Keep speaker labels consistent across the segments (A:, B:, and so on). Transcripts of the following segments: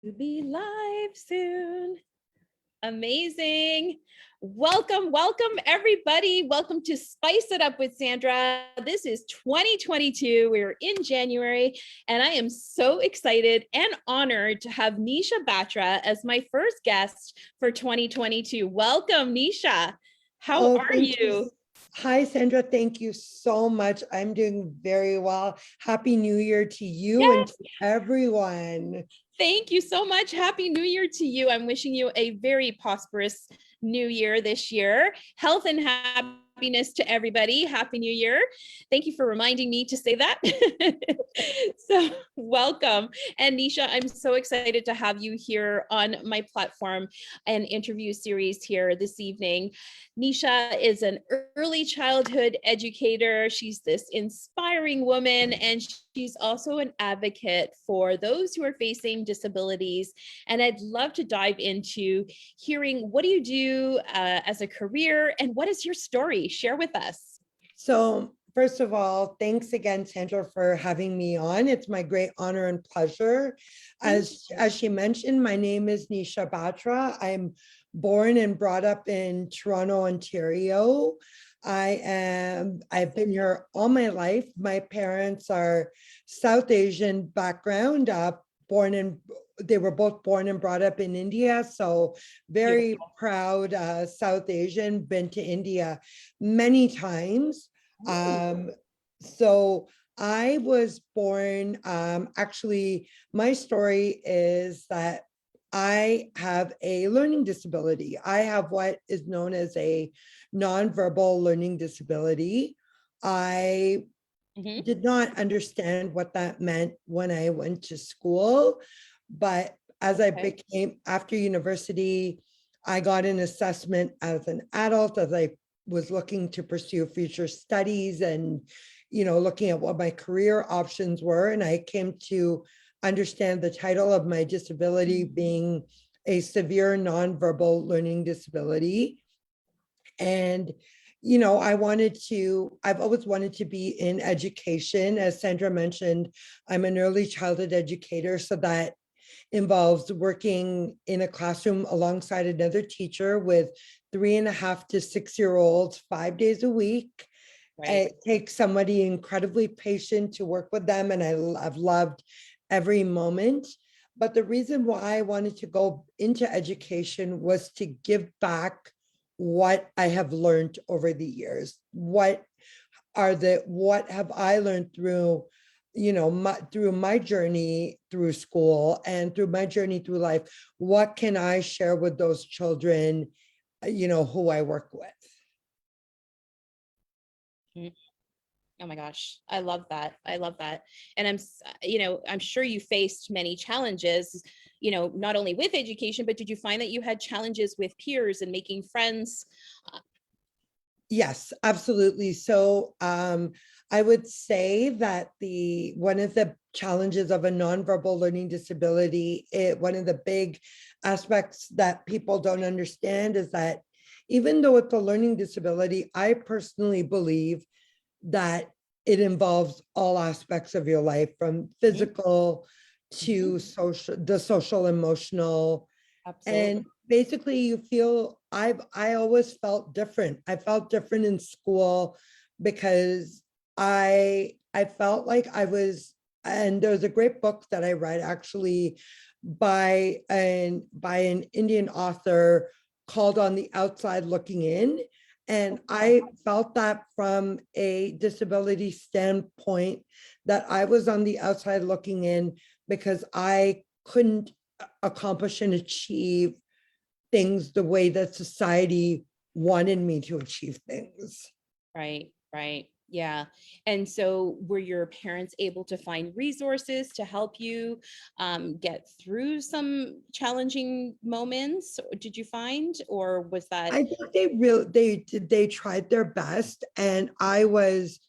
A: To be live soon. Amazing. Welcome, everybody. Welcome to Spice It Up with Sandra. This is 2022. We're in January, and I am so excited and honored to have Nisha Batra as my first guest for 2022. Welcome, Nisha. How are
B: Thank you.
A: you?
B: Hi, Sandra. Thank you so much. I'm doing very well. Happy New Year to you and
A: Yes,
B: to everyone.
A: thank you so much. Happy New Year to you. I'm wishing you a very prosperous new year this year. Health and happiness to everybody. Happy New Year. Thank you for reminding me to say that. So, welcome. And Nisha, I'm so excited to have you here on my platform and interview series here this evening. Nisha is an early childhood educator. She's this inspiring woman, and she's also an advocate for those who are facing disabilities. And I'd love to dive into hearing, what do you do as a career, and what is your story? Share with us.
B: So, first of all, thanks again, Sandra, for having me on. It's my great honor and pleasure. As she mentioned, my name is Nisha Batra. I'm born and brought up in Toronto, Ontario. I've been here all my life. My parents are South Asian background, they were both born and brought up in India. So very proud South Asian, been to India many times. So I was born, actually, my story is that I have a learning disability. I have what is known as a nonverbal learning disability. I did not understand what that meant when I went to school, but as I became, after university, I got an assessment as an adult as I was looking to pursue future studies and, looking at what my career options were. And I came to understand the title of my disability being a severe nonverbal learning disability. And I've always wanted to be in education. As Sandra mentioned, I'm an early childhood educator, so that involves working in a classroom alongside another teacher with 3.5 to 6-year-olds 5 days a week. It takes somebody incredibly patient to work with them, and I've loved every moment. But the reason why I wanted to go into education was to give back what I have learned over the years. What have I learned through through my journey through school and through my journey through life? What can I share with those children who I work with?
A: Oh my gosh, I love that. I love that. And I'm sure you faced many challenges, not only with education, but did you find that you had challenges with peers and making friends?
B: Yes, absolutely. So I would say that one of the challenges of a nonverbal learning disability, one of the big aspects that people don't understand is that even though it's a learning disability, I personally believe that it involves all aspects of your life, from physical to the social, emotional.
A: Absolutely.
B: And basically you feel, I always felt different. I felt different in school because I felt like I was, and there was a great book that I read actually by an Indian author called On the Outside Looking In. And I felt that from a disability standpoint, that I was on the outside looking in because I couldn't accomplish and achieve things the way that society wanted me to achieve things.
A: Right. Yeah. And so were your parents able to find resources to help you get through some challenging moments? Did you find, or was that?
B: I think they tried their best, and I was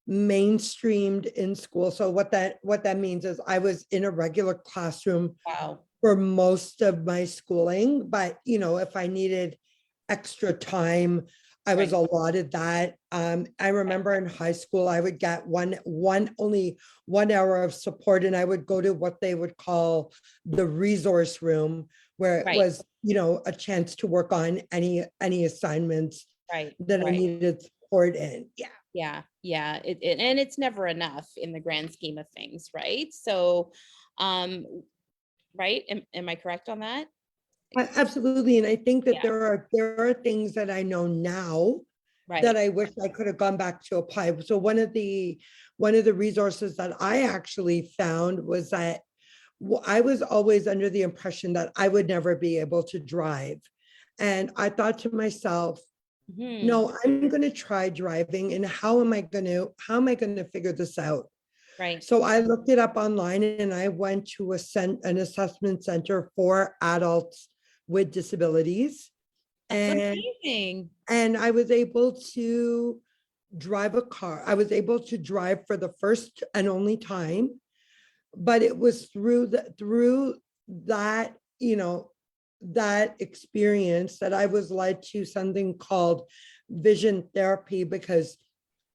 B: mainstreamed in school. So what that means is I was in a regular classroom for most of my schooling, but if I needed extra time, I was
A: Right.
B: allotted that. I remember in high school, I would get only 1 hour of support, and I would go to what they would call the resource room, where it
A: Right.
B: was, a chance to work on any assignments
A: Right.
B: that I
A: Right.
B: needed support in. Yeah.
A: Yeah. Yeah. And it's never enough in the grand scheme of things. Right. So, um, right. Am I correct on that?
B: Absolutely. And I think that
A: Yeah.
B: there are things that I know now that
A: Right.
B: I wish I could have gone back to apply. So one of the resources that I actually found was that I was always under the impression that I would never be able to drive. And I thought to myself,
A: Hmm.
B: no, I'm going to try driving. And how am I going to figure this out?
A: Right.
B: So I looked it up online, and I went to an assessment center for adults with disabilities.
A: That's
B: And
A: amazing.
B: and I was able to drive a car. I was able to drive for the first and only time, but it was through that, that experience that I was led to something called vision therapy, because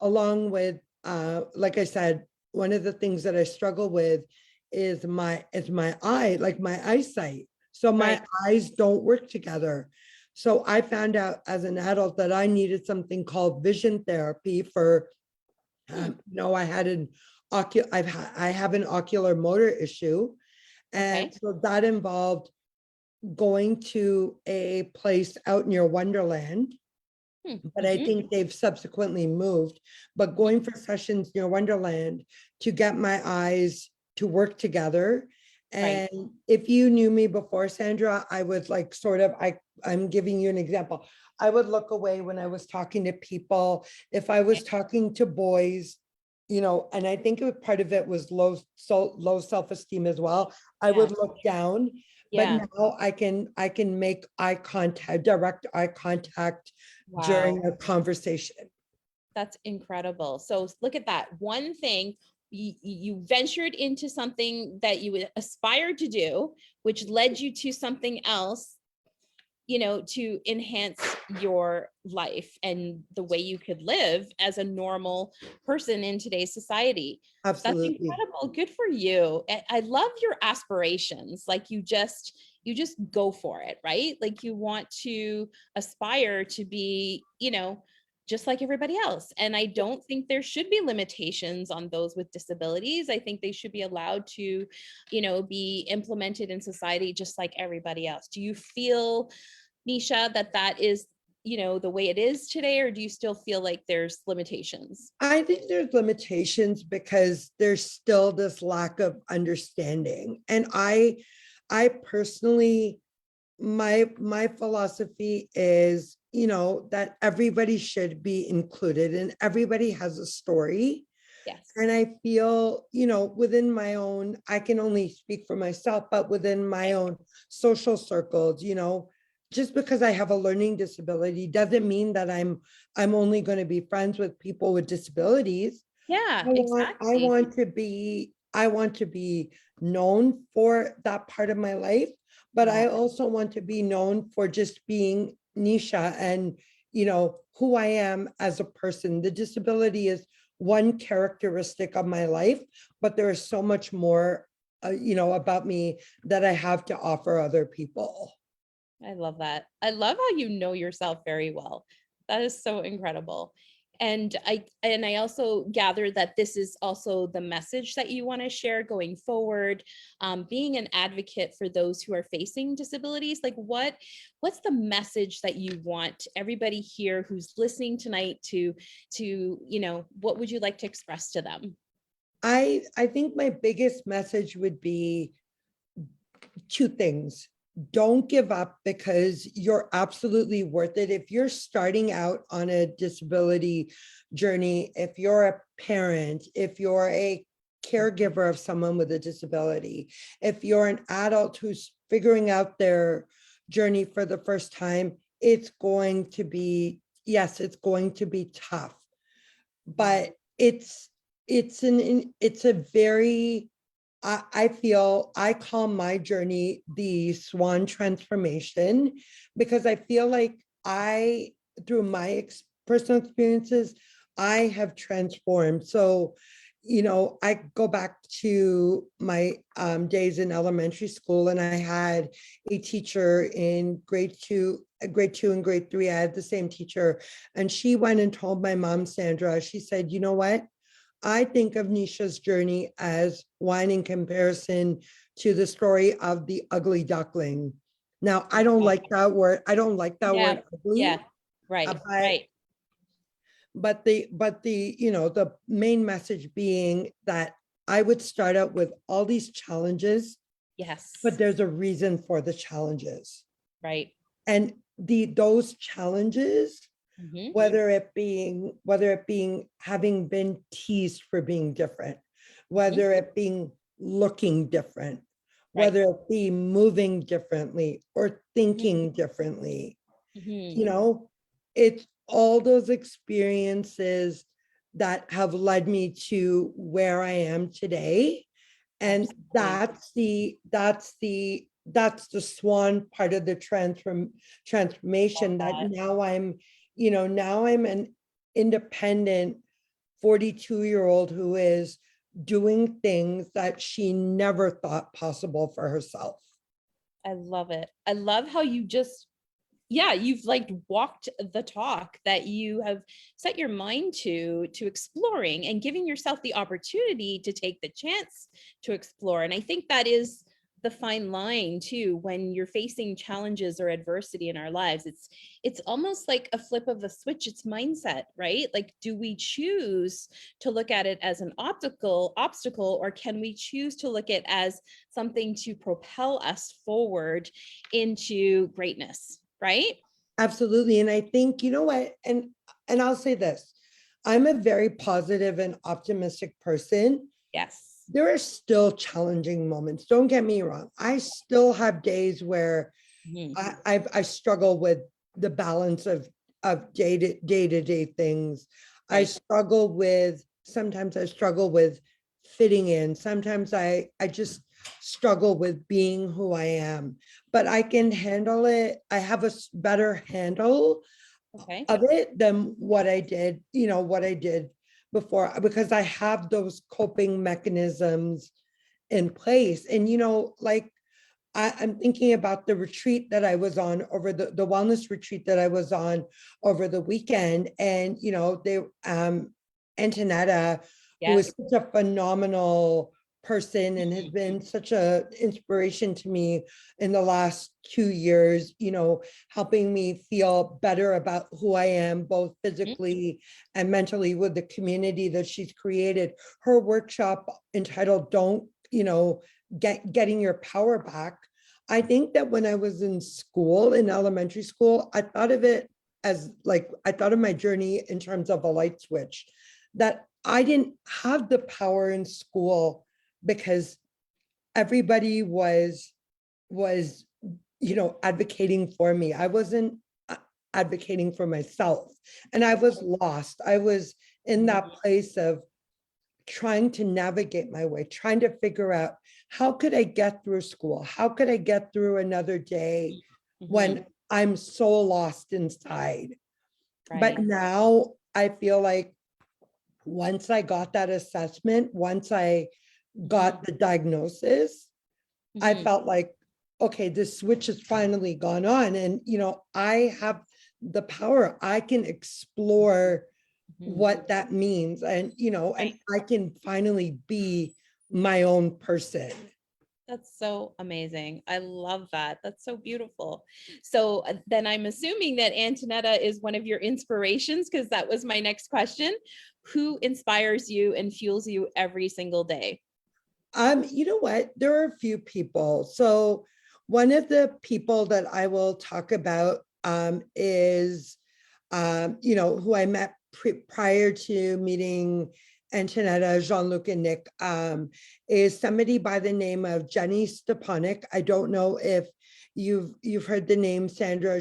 B: along with, like I said, one of the things that I struggle with is my eye, like my eyesight. So
A: Right.
B: my eyes don't work together. So I found out as an adult that I needed something called vision therapy for,
A: Hmm.
B: I had I have an ocular motor issue. And
A: Okay.
B: so that involved going to a place out near Wonderland,
A: Hmm.
B: but I
A: Hmm.
B: think they've subsequently moved. But going for sessions near Wonderland to get my eyes to work together.
A: Right.
B: And if you knew me before, Sandra, I would like sort of, I'm giving you an example. I would look away when I was talking to people. If I was talking to boys, and I think part of it was low self-esteem as well. I
A: Yeah.
B: would look down, but
A: Yeah.
B: now I can make direct eye contact
A: Wow.
B: during a conversation.
A: That's incredible. So look at that. One thing you ventured into something that you aspired to do, which led you to something else, to enhance your life and the way you could live as a normal person in today's society. That's
B: Absolutely.
A: incredible. Good for you. I love your aspirations. Like you just go for it, right? Like you want to aspire to be, just like everybody else. And I don't think there should be limitations on those with disabilities. I think they should be allowed to, be implemented in society just like everybody else. Do you feel, Nisha, that is, the way it is today, or do you still feel like there's limitations?
B: I think there's limitations because there's still this lack of understanding. And I personally, my philosophy is, that everybody should be included and everybody has a story.
A: Yes.
B: And I feel, within my own, I can only speak for myself, but within my own social circles, just because I have a learning disability doesn't mean that I'm only going to be friends with people with disabilities.
A: Yeah,
B: I
A: exactly.
B: want to be known for that part of my life, but
A: Yeah,
B: I also want to be known for just being Nisha and, who I am as a person. The disability is one characteristic of my life, but there is so much more, about me that I have to offer other people.
A: I love that. I love how you know yourself very well. That is so incredible. And I also gather that this is also the message that you want to share going forward, being an advocate for those who are facing disabilities. Like what's the message that you want everybody here who's listening tonight to what would you like to express to them?
B: I think my biggest message would be two things. Don't give up, because you're absolutely worth it. If you're starting out on a disability journey, if you're a parent, if you're a caregiver of someone with a disability, if you're an adult who's figuring out their journey for the first time, it's going to be, yes, it's going to be tough, but it's a very, I feel, I call my journey the swan transformation, because I feel like through my personal experiences, I have transformed. So, I go back to my days in elementary school, and I had a teacher in grade two and grade three. I had the same teacher, and she went and told my mom, Sandra. She said, "You know what? I think of Nisha's journey as one in comparison to the story of the ugly duckling." Now, I don't
A: Okay.
B: like that word. I don't like that
A: Yeah.
B: word ugly,
A: Yeah. Right.
B: but
A: Right.
B: the main message being that I would start out with all these challenges, but
A: Yes.
B: there's a reason for the challenges.
A: Right.
B: And those challenges,
A: Hmm.
B: whether it being having been teased for being different,
A: Hmm.
B: whether it being looking different,
A: Right.
B: whether it be moving differently or
A: Hmm.
B: thinking differently,
A: Hmm.
B: you know, it's all those experiences that have led me to where I am today. And
A: Absolutely.
B: that's the swan part of the
A: Love
B: transformation, that
A: that.
B: now I'm an independent 42-year-old who is doing things that she never thought possible for herself.
A: I love it. I love how you just, yeah, you've like walked the talk that you have set your mind to exploring and giving yourself the opportunity to take the chance to explore. And I think that is the fine line too when you're facing challenges or adversity in our lives. It's almost like a flip of a switch. It's mindset, right? Like, do we choose to look at it as an obstacle, or can we choose to look at it as something to propel us forward into greatness, right?
B: Absolutely. And I think, you know what, and I'll say this, I'm a very positive and optimistic person.
A: Yes.
B: There are still challenging moments. Don't get me wrong. I still have days where
A: Mhm.
B: I struggle with the balance of day to day things.
A: Right.
B: Sometimes I struggle with fitting in. Sometimes I just struggle with being who I am, but I can handle it. I have a better handle
A: Okay.
B: of it than what I did before, because I have those coping mechanisms in place. And like, I'm thinking about the retreat that I was on over the wellness retreat that I was on over the weekend. And they Antonetta, who
A: Yes.
B: is such a phenomenal person and has been such a inspiration to me in the last 2 years, helping me feel better about who I am, both
A: Mhm.
B: physically and mentally, with the community that she's created. Her workshop entitled "Don't," getting your power back. I think that when I was in school, in elementary school, I thought of it as like, I thought of my journey in terms of a light switch, that I didn't have the power in school because everybody was advocating for me. I wasn't advocating for myself, and I was lost. I was in that
A: Mhm.
B: place of trying to navigate my way, trying to figure out, how could I get through school? How could I get through another day
A: Mhm.
B: when I'm so lost inside? But
A: Right.
B: now I feel like, once I got that assessment, once I
A: Mhm.
B: got the diagnosis, I
A: Mhm.
B: felt like, okay, this switch has finally gone on. And, I have the power. I can explore
A: Mhm.
B: what that means. And, and
A: Right.
B: I can finally be my own person.
A: That's so amazing. I love that. That's so beautiful. So then I'm assuming that Antonetta is one of your inspirations, because that was my next question. Who inspires you and fuels you every single day?
B: You know what? There are a few people. So one of the people that I will talk about is who I met prior to meeting Antonetta, Jean-Luc, and Nick, is somebody by the name of Jenny Stepanek. I don't know if you've heard the name, Sandra.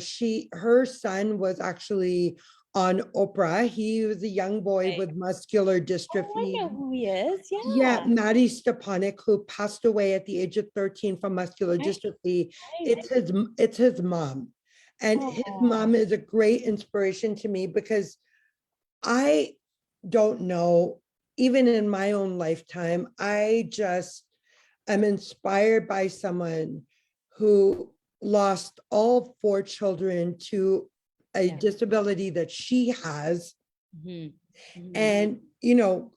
B: Her son was actually on Oprah. He was a young boy
A: Okay.
B: with muscular
A: Oh, I
B: dystrophy.
A: know who he is.
B: Yeah,
A: Yeah.
B: Maddie Stepanek, who passed away at the age of 13 from muscular
A: Right.
B: dystrophy.
A: Right.
B: It's his mom. And his
A: Oh,
B: mom is a great inspiration to me because I don't know, even in my own lifetime, I just am inspired by someone who lost all four children to a
A: yeah.
B: disability that she has,
A: Mhm. Mhm.
B: and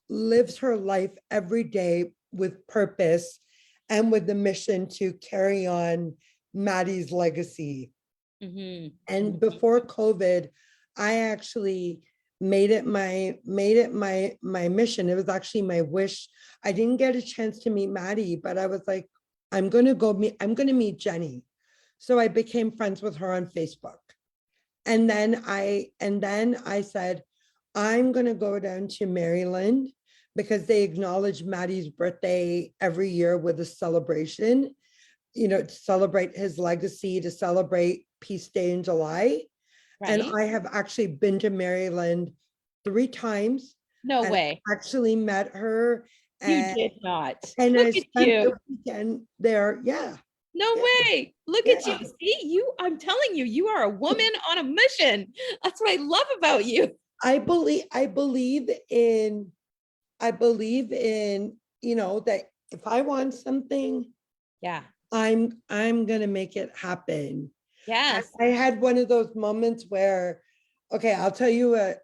B: lives her life every day with purpose and with the mission to carry on Maddie's legacy.
A: Mhm.
B: And
A: Mhm.
B: before COVID, I actually made it my mission. It was actually my wish. I didn't get a chance to meet Maddie, but I was like, I'm gonna meet Jenny. So I became friends with her on Facebook. And then I said, I'm gonna go down to Maryland because they acknowledge Maddie's birthday every year with a celebration, to celebrate his legacy, to celebrate Peace Day in July. And
A: Right?
B: I have actually been to Maryland 3 times,
A: No
B: and
A: way.
B: I actually met her,
A: You
B: and
A: did not.
B: and
A: Look
B: I
A: at
B: spent
A: you.
B: the weekend there. Yeah,
A: No
B: yeah,
A: way. Look at you.
B: yeah.
A: See, I'm telling you, you are a woman on a mission. That's what I love about you.
B: I believe in that if I want something,
A: Yeah.
B: I'm gonna make it happen.
A: Yes.
B: I had one of those moments where, okay, I'll tell you a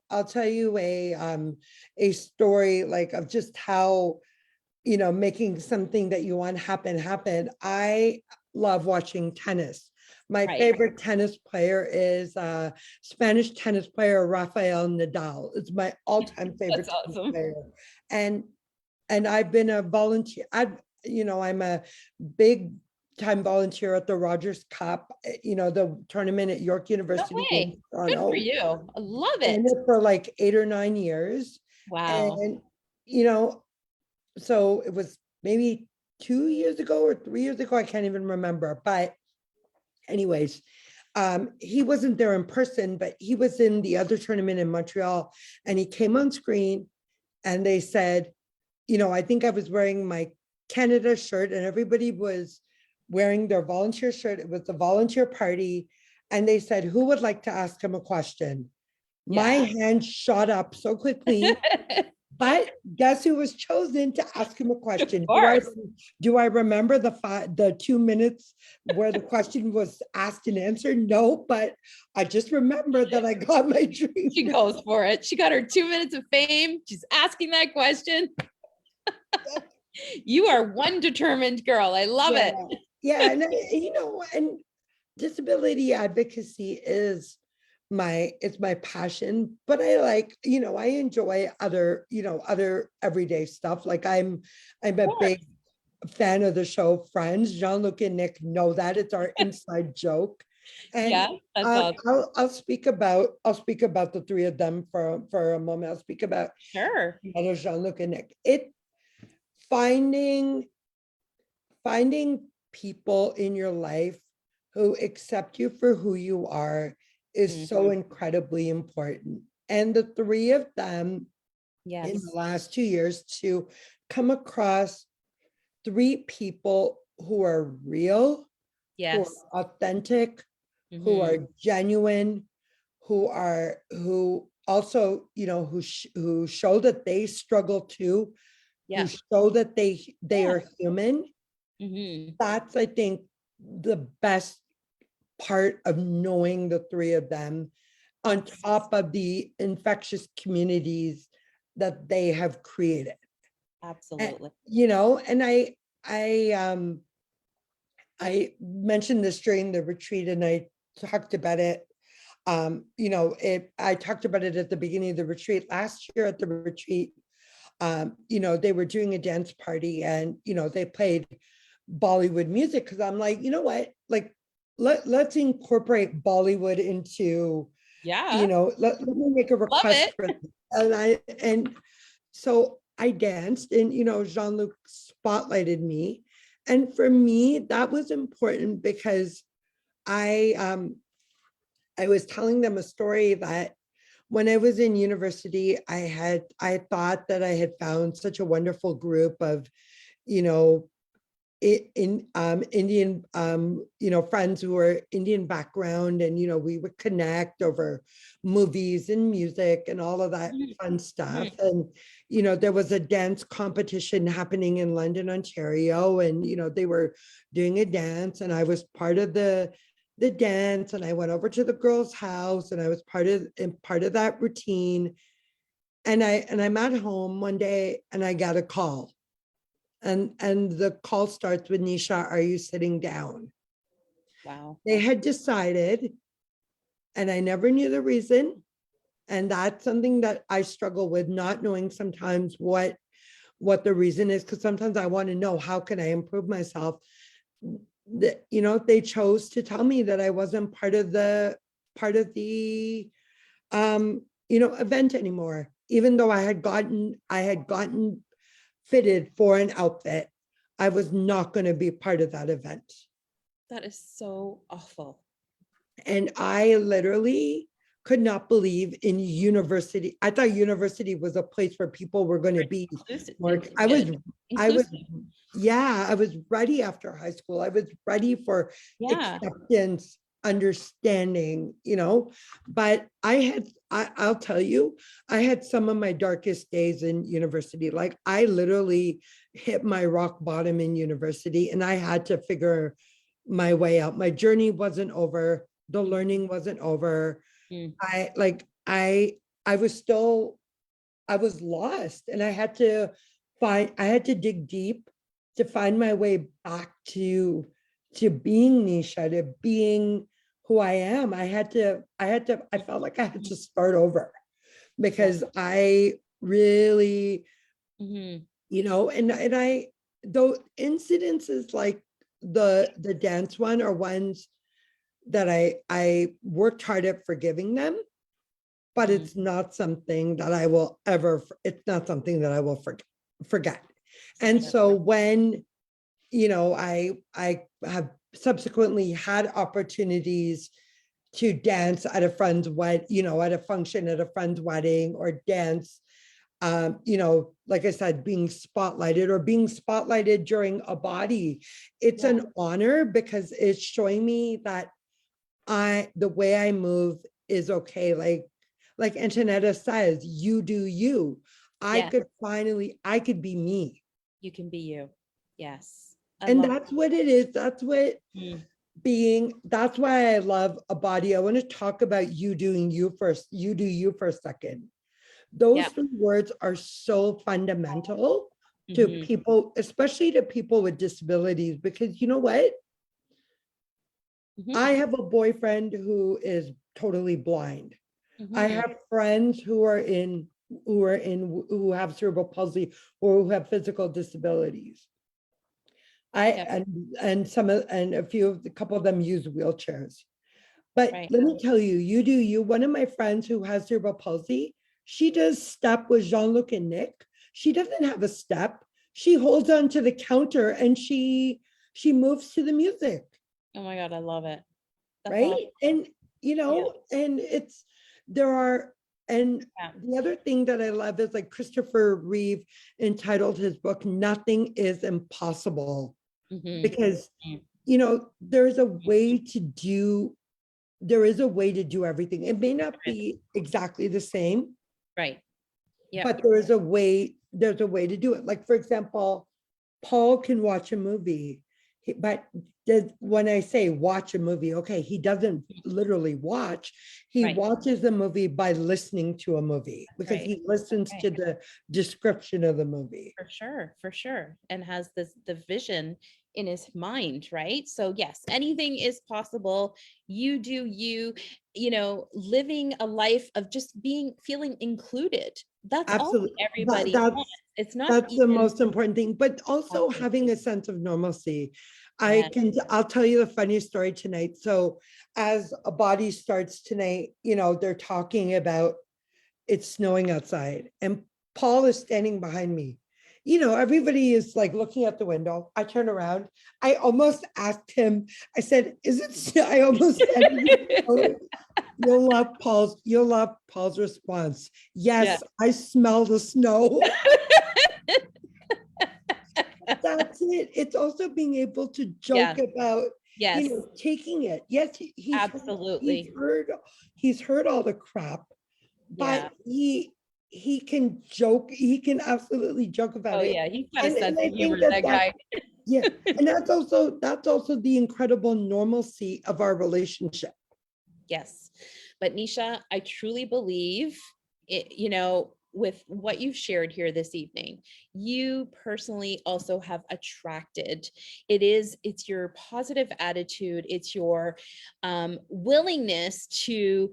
B: story, like, of just how, making something that you want happen. I love watching tennis. My
A: Right.
B: favorite tennis player is Spanish tennis player Rafael Nadal. It's my all-time
A: That's
B: favorite tennis
A: awesome.
B: player. And I've been a volunteer. I'm a big time volunteer at the Rogers Cup, the tournament at York
A: No
B: University in
A: way. Good for
B: Toronto.
A: you. I love
B: In
A: it.
B: it for like 8 or 9 years.
A: Wow.
B: And, you know, so it was maybe 2 years ago or 3 years ago. I can't even remember. But anyways, he wasn't there in person, but he was in the other tournament in Montreal, and he came on screen, and they said, I think I was wearing my Canada shirt, and everybody was wearing their volunteer shirt. It was a volunteer party. And they said, who would like to ask him a question? My
A: Yeah.
B: hand shot up so quickly, but guess who was chosen to ask him a
A: Of
B: question?
A: course.
B: Do I remember the 2 minutes where the question was asked and answered? No, but I just remember that I got my dream.
A: She goes for it. She got her 2 minutes of fame. She's asking that question. You are one determined girl. I love
B: Yeah,
A: it.
B: yeah, and disability advocacy is my passion, but I enjoy other everyday stuff. Like I'm
A: Of
B: a
A: course.
B: big fan of the show Friends. Jean-Luc and Nick know that. It's our inside joke. And
A: Yeah, that's awesome.
B: I'll speak about the three of them for a moment. I'll speak about
A: Sure.
B: Jean-Luc and Nick. Finding finding people in your life who accept you for who you are is so
A: Mhm.
B: incredibly important. And the three of them in the
A: Yes.
B: last 2 years, to come across three people who are real, who are
A: Yes.
B: authentic, who
A: Hmm.
B: are genuine, who also, who show that they struggle too, who
A: Yeah.
B: show that they
A: Yeah.
B: are human.
A: Hmm.
B: That's, I think, the best part of knowing the three of them, on
A: Yes.
B: top of the infectious communities that they have created. And,
A: Absolutely.
B: and I I mentioned this during the retreat, and I talked about it. I talked about it at the beginning of the retreat last year. At the retreat, they were doing a dance party, and they played Bollywood music, because I'm like, you know what, like, let's incorporate Bollywood into,
A: Yeah.
B: let me make a
A: Love
B: request
A: it.
B: for this. And so I danced, and Jean-Luc spotlighted me. And for me, that was important because I um I was telling them a story that when I was in university, I thought that I had found such a wonderful group of, you know, Indian, friends who were Indian background, and, we would connect over movies and music and all of that
A: Mhm.
B: fun stuff.
A: Mhm.
B: And, there was a dance competition happening in London, Ontario, and, they were doing a dance, and I was part of the dance, and I went over to the girl's house, and I was part of that routine. And I'm at home one day, and I got a call, and the call starts with, Nisha, are you sitting down?
A: Wow.
B: They had decided, and I never knew the reason. And that's something that I struggle with, not knowing sometimes what the reason is, because sometimes I want to know, how can I improve myself? They chose to tell me that I wasn't part of the event anymore, even though I had gotten fitted for an outfit. I was not going to be part of that event.
A: That is so awful.
B: And I literally could not believe in university. I thought university was a place where people were going to be more. I was,
A: Inclusive.
B: yeah, I was ready after high school. I was ready for
A: Yeah.
B: acceptance, understanding, but I'll tell you, I had some of my darkest days in university. Like, I literally hit my rock bottom in university, and I had to figure my way out. My journey wasn't over. The learning wasn't over.
A: Mm.
B: I was still, I was lost, and I had to dig deep to find my way back to being Nisha, to being who I am. I felt like I had to start over,
A: Yeah.
B: because I really,
A: Mhm.
B: and I, though incidences like the dance one are ones that I worked hard at forgiving them, but
A: Mm.
B: it's not something that I will ever, it's not something that I will forget.
A: For
B: And
A: sure.
B: so when, I have subsequently had opportunities to dance at a friend's at a function at a friend's wedding, or dance, like I said, being spotlighted during a body, it's
A: Yeah.
B: an honor, because it's showing me that the way I move is okay. Like Antonetta says, you do you.
A: Yeah.
B: I could be me.
A: You can be you. Yes. I
B: And
A: love
B: that's what it is.
A: Mm.
B: That's why I love a body. I want to talk about you doing you first. You do you for a second. Those
A: Yeah.
B: three words are so fundamental to
A: Mhm.
B: people, especially to people with disabilities, because you know what? I
A: Mhm.
B: have a boyfriend who is totally blind. I
A: Mhm.
B: have friends who have cerebral palsy, or who have physical disabilities.
A: Yep.
B: And a couple of them use wheelchairs. But
A: Right.
B: let me tell you, you do you. One of my friends who has cerebral palsy, she does step with Jean-Luc and Nick. She doesn't have a step. She holds on to the counter, and she moves to the music,
A: Oh my God, I love it. That's
B: right?
A: awesome.
B: And
A: Yeah.
B: and it's there are and
A: Yeah.
B: the other thing that I love is, like, Christopher Reeve entitled his book "Nothing is Impossible,"
A: Mhm.
B: because
A: Mm.
B: there is a way to do everything. It may not be exactly the same,
A: Right. Yep.
B: but there's a way to do it. Like, for example, Paul can watch a movie, but when I say watch a movie, okay, he doesn't literally watch. He
A: Right.
B: watches the movie by listening to a movie, because
A: Right.
B: he listens
A: Right.
B: to the description of the movie.
A: For sure, for sure. And has the vision in his mind, right? So yes, anything is possible. You do you, living a life of just feeling included. That's all
B: Absolutely.
A: everybody wants. It's not
B: That's the
A: even
B: most important thing, but also
A: exactly.
B: having a sense of normalcy.
A: Yeah.
B: I'll tell you the funny story tonight. So as a body starts tonight, they're talking about it's snowing outside, and Paul is standing behind me. Everybody is like looking out the window. I turn around. I almost asked him, I said, is it I almost said, you'll love Paul's response.
A: Yeah.
B: Yes, I smell the snow. That's it. It's also being able to
A: Yeah.
B: joke about,
A: Yes,
B: taking it. Yes,
A: absolutely.
B: he's heard all the crap,
A: Yeah.
B: but he can joke. He can absolutely joke about
A: Oh
B: it.
A: yeah, he's got a
B: And
A: sense
B: I
A: of
B: think
A: humor,
B: that
A: that guy.
B: yeah, and that's also the incredible normalcy of our relationship.
A: Yes. But Nisha, I truly believe it, with what you've shared here this evening, you personally also have attracted. It's your positive attitude, it's your willingness to,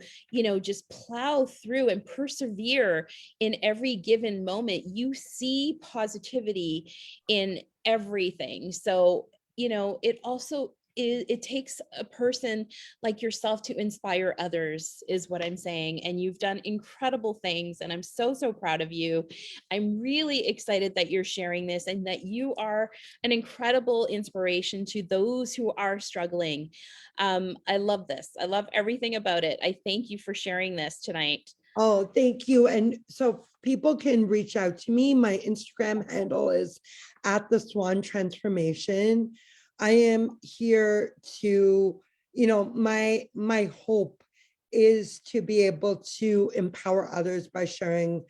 A: just plow through and persevere in every given moment. You see positivity in everything. So, it also it takes a person like yourself to inspire others, is what I'm saying. And you've done incredible things. And I'm so, so proud of you. I'm really excited that you're sharing this and that you are an incredible inspiration to those who are struggling. I love this. I love everything about it. I thank you for sharing this tonight.
B: Oh, thank you. And so people can reach out to me. My Instagram handle is at the Swan Transformation. I am here to, my hope is to be able to empower others by sharing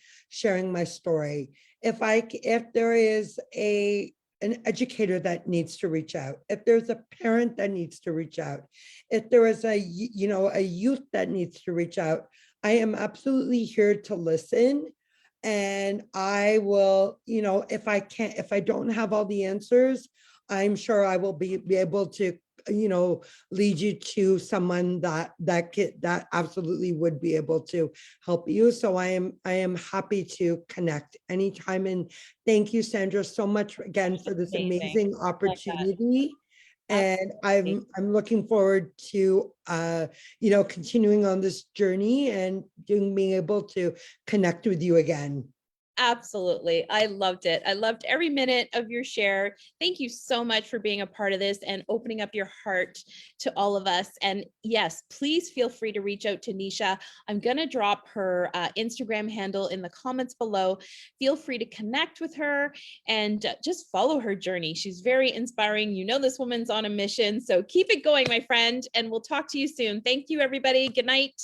B: my story. If there is an educator that needs to reach out, if there's a parent that needs to reach out, if there is a youth that needs to reach out, I am absolutely here to listen. And I will, if I don't have all the answers, I'm sure I will be able to, lead you to someone that absolutely would be able to help you. So I am happy to connect anytime. And thank you, Sandra, so much again for this
A: Amazing.
B: amazing
A: Like that.
B: opportunity. And
A: Absolutely.
B: I'm looking forward to continuing on this journey and being able to connect with you again.
A: Absolutely. I loved it. I loved every minute of your share. Thank you so much for being a part of this and opening up your heart to all of us. And yes, please feel free to reach out to Nisha. I'm going to drop her Instagram handle in the comments below. Feel free to connect with her and just follow her journey. She's very inspiring. This woman's on a mission. So keep it going, my friend. And we'll talk to you soon. Thank you, everybody. Good night.